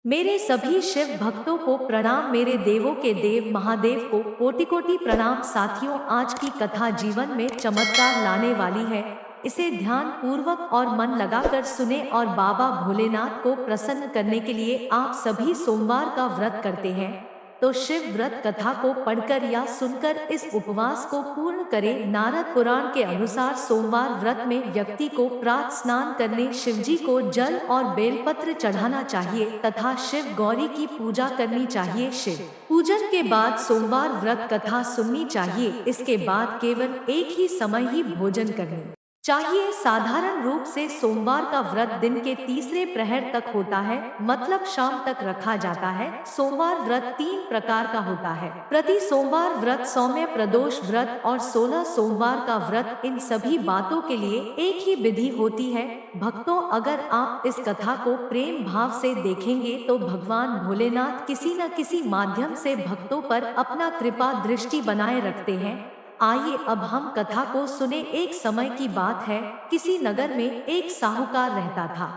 मेरे सभी शिव भक्तों को प्रणाम। मेरे देवों के देव महादेव को कोटि कोटि प्रणाम। साथियों, आज की कथा जीवन में चमत्कार लाने वाली है। इसे ध्यान पूर्वक और मन लगाकर सुने और बाबा भोलेनाथ को प्रसन्न करने के लिए आप सभी सोमवार का व्रत करते हैं तो शिव व्रत कथा को पढ़कर या सुनकर इस उपवास को पूर्ण करें। नारद पुराण के अनुसार सोमवार व्रत में व्यक्ति को प्रातः स्नान करने, शिवजी को जल और बेलपत्र चढ़ाना चाहिए तथा शिव गौरी की पूजा करनी चाहिए। शिव पूजन के बाद सोमवार व्रत कथा सुननी चाहिए। इसके बाद केवल एक ही समय ही भोजन करनी चाहिए। साधारण रूप से सोमवार का व्रत दिन के तीसरे प्रहर तक होता है, मतलब शाम तक रखा जाता है। सोमवार व्रत 3 प्रकार का होता है: प्रति सोमवार व्रत, सौम्य प्रदोष व्रत और 16 सोमवार का व्रत। इन सभी बातों के लिए एक ही विधि होती है। भक्तों, अगर आप इस कथा को प्रेम भाव से देखेंगे तो भगवान भोलेनाथ किसी न किसी माध्यम से भक्तों पर अपना कृपा दृष्टि बनाए रखते हैं। आइए अब हम कथा को सुने। एक समय की बात है, किसी नगर में एक साहूकार रहता था।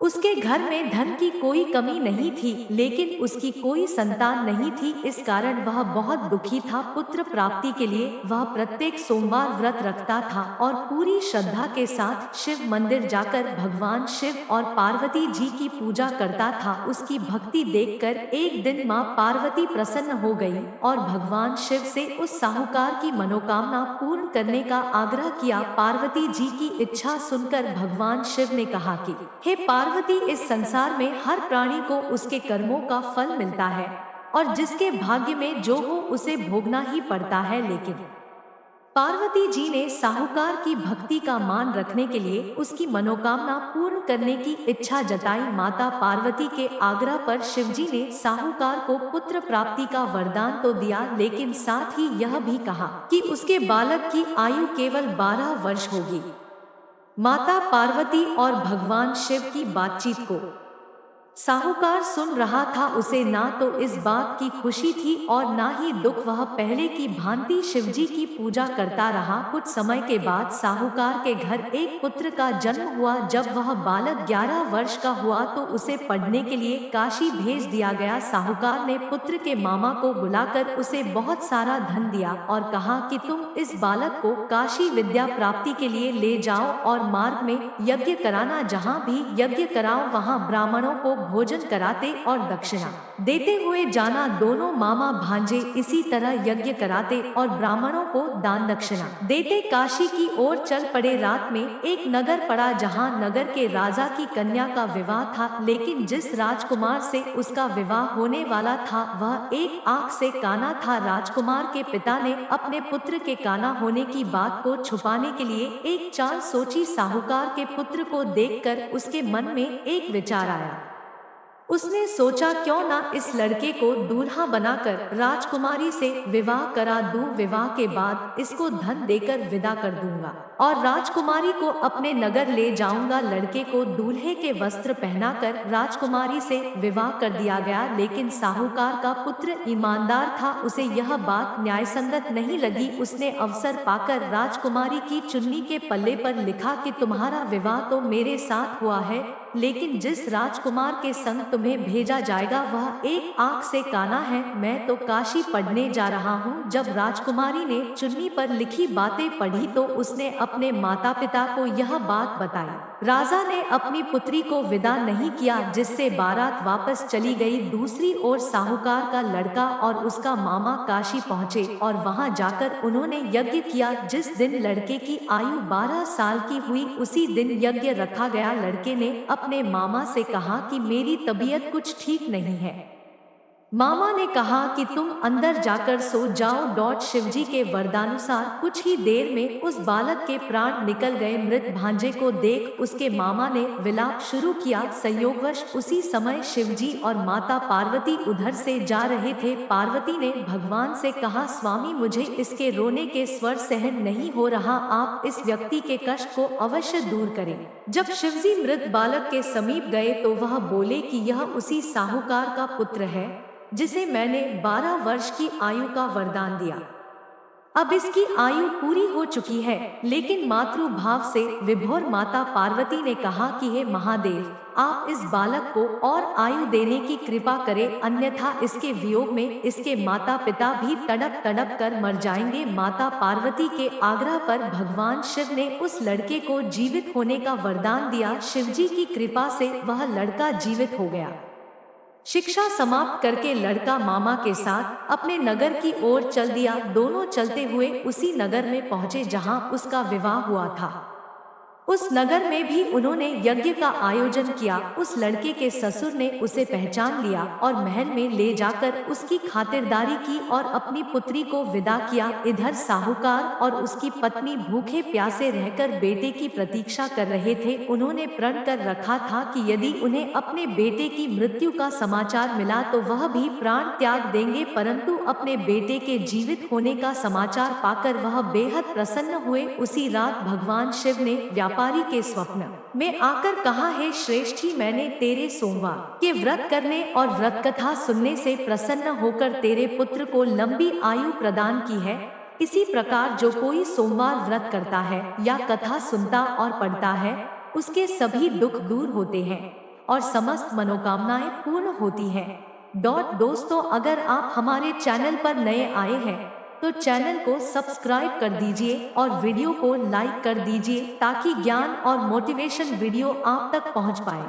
उसके घर में धन की कोई कमी नहीं थी, लेकिन उसकी कोई संतान नहीं थी। इस कारण वह बहुत दुखी था। पुत्र प्राप्ति के लिए वह प्रत्येक सोमवार व्रत रखता था और पूरी श्रद्धा के साथ शिव मंदिर जाकर भगवान शिव और पार्वती जी की पूजा करता था। उसकी भक्ति देखकर एक दिन माँ पार्वती प्रसन्न हो गई और भगवान शिव से उस साहूकार की मनोकामना पूर्ण करने का आग्रह किया। पार्वती जी की इच्छा सुनकर भगवान शिव ने कहा कि हे पार्वती, इस संसार में हर प्राणी को उसके कर्मों का फल मिलता है और जिसके भाग्य में जो हो उसे भोगना ही पड़ता है। लेकिन पार्वती जी ने साहूकार की भक्ति का मान रखने के लिए उसकी मनोकामना पूर्ण करने की इच्छा जताई। माता पार्वती के आग्रह पर शिवजी ने साहूकार को पुत्र प्राप्ति का वरदान तो दिया, लेकिन साथ ही यह भी कहा कि उसके बालक की आयु केवल 12 वर्ष होगी। माता पार्वती और भगवान शिव की बातचीत को साहूकार सुन रहा था। उसे ना तो इस बात की खुशी थी और ना ही दुख। वह पहले की भांति शिवजी की पूजा करता रहा। कुछ समय के बाद साहूकार के घर एक पुत्र का जन्म हुआ। जब वह बालक 11 वर्ष का हुआ तो उसे पढ़ने के लिए काशी भेज दिया गया। साहूकार ने पुत्र के मामा को बुलाकर उसे बहुत सारा धन दिया और कहा कि तुम इस बालक को काशी विद्या प्राप्ति के लिए ले जाओ और मार्ग में यज्ञ कराना। जहाँ भी यज्ञ कराओ वहाँ ब्राह्मणों को भोजन कराते और दक्षिणा देते हुए जाना। दोनों मामा भांजे इसी तरह यज्ञ कराते और ब्राह्मणों को दान दक्षिणा देते। काशी की ओर चल पड़े। रात में एक नगर पड़ा जहां नगर के राजा की कन्या का विवाह था, लेकिन जिस राजकुमार से उसका विवाह होने वाला था वह एक आंख से काना था। राजकुमार के पिता ने अपने पुत्र के काना होने की बात को छुपाने के लिए एक चाल सोची। साहूकार के पुत्र को देखकर उसके मन में एक विचार आया। उसने सोचा, क्यों ना इस लड़के को दूल्हा बनाकर राजकुमारी से विवाह करा दूं। विवाह के बाद इसको धन देकर विदा कर दूंगा और राजकुमारी को अपने नगर ले जाऊंगा। लड़के को दूल्हे के वस्त्र पहनाकर राजकुमारी से विवाह कर दिया गया, लेकिन साहूकार का पुत्र ईमानदार था। उसे यह बात न्यायसंगत नहीं लगी। उसने अवसर पाकर राजकुमारी की चुन्नी के पल्ले पर लिखा कि तुम्हारा विवाह तो मेरे साथ हुआ है, लेकिन जिस राजकुमार के संग तुम्हें भेजा जाएगा वह एक आंख से काना है। मैं तो काशी पढ़ने जा रहा हूँ। जब राजकुमारी ने चुन्नी पर लिखी बातें पढ़ी तो उसने अपने माता पिता को यह बात बताई। राजा ने अपनी पुत्री को विदा नहीं किया, जिससे बारात वापस चली गई। दूसरी ओर साहूकार का लड़का और उसका मामा काशी पहुँचे और वहां जाकर उन्होंने यज्ञ किया। जिस दिन लड़के की आयु 12 साल की हुई उसी दिन यज्ञ रखा गया। लड़के ने अपने मामा से कहा कि मेरी तबीयत कुछ ठीक नहीं है। मामा ने कहा कि तुम अंदर जाकर सो जाओ। शिवजी के वरदानुसार कुछ ही देर में उस बालक के प्राण निकल गए। मृत भांजे को देख उसके मामा ने विलाप शुरू किया। संयोगवश उसी समय शिवजी और माता पार्वती उधर से जा रहे थे। पार्वती ने भगवान से कहा, स्वामी, मुझे इसके रोने के स्वर सहन नहीं हो रहा, आप इस व्यक्ति के कष्ट को अवश्य दूर करें। जब शिवजी मृत बालक के समीप गए तो वह बोले कि यह उसी साहूकार का पुत्र है जिसे मैंने 12 वर्ष की आयु का वरदान दिया। अब इसकी आयु पूरी हो चुकी है, लेकिन मातृभाव से विभोर माता पार्वती ने कहा कि हे महादेव, आप इस बालक को और आयु देने की कृपा करें, अन्यथा इसके वियोग में इसके माता पिता भी तड़प तड़प कर मर जाएंगे। माता पार्वती के आग्रह पर भगवान शिव ने उस लड़के को जीवित होने का वरदान दिया। शिवजी की कृपा से वह लड़का जीवित हो गया। शिक्षा समाप्त करके लड़का मामा के साथ अपने नगर की ओर चल दिया। दोनों चलते हुए उसी नगर में पहुंचे जहां उसका विवाह हुआ था। उस नगर में भी उन्होंने यज्ञ का आयोजन किया। उस लड़के के ससुर ने उसे पहचान लिया और महल में ले जाकर उसकी खातिरदारी की और अपनी पुत्री को विदा किया। इधर साहूकार और उसकी पत्नी भूखे प्यासे रहकर बेटे की प्रतीक्षा कर रहे थे। उन्होंने प्रण कर रखा था कि यदि उन्हें अपने बेटे की मृत्यु का समाचार मिला तो वह भी प्राण त्याग देंगे, परंतु अपने बेटे के जीवित होने का समाचार पाकर वह बेहद प्रसन्न हुए। उसी रात भगवान शिव ने व्यापारी के स्वप्न में आकर कहा, हे श्रेष्ठी, मैंने तेरे सोमवार के व्रत करने और व्रत कथा सुनने से प्रसन्न होकर तेरे पुत्र को लंबी आयु प्रदान की है। इसी प्रकार जो कोई सोमवार व्रत करता है या कथा सुनता और पढ़ता है, उसके सभी दुख दूर होते हैं और समस्त मनोकामनाएं पूर्ण होती हैं। दोस्तों, अगर आप हमारे चैनल पर नए आए हैं तो चैनल को सब्सक्राइब कर दीजिए और वीडियो को लाइक कर दीजिए ताकि ज्ञान और मोटिवेशन वीडियो आप तक पहुंच पाए।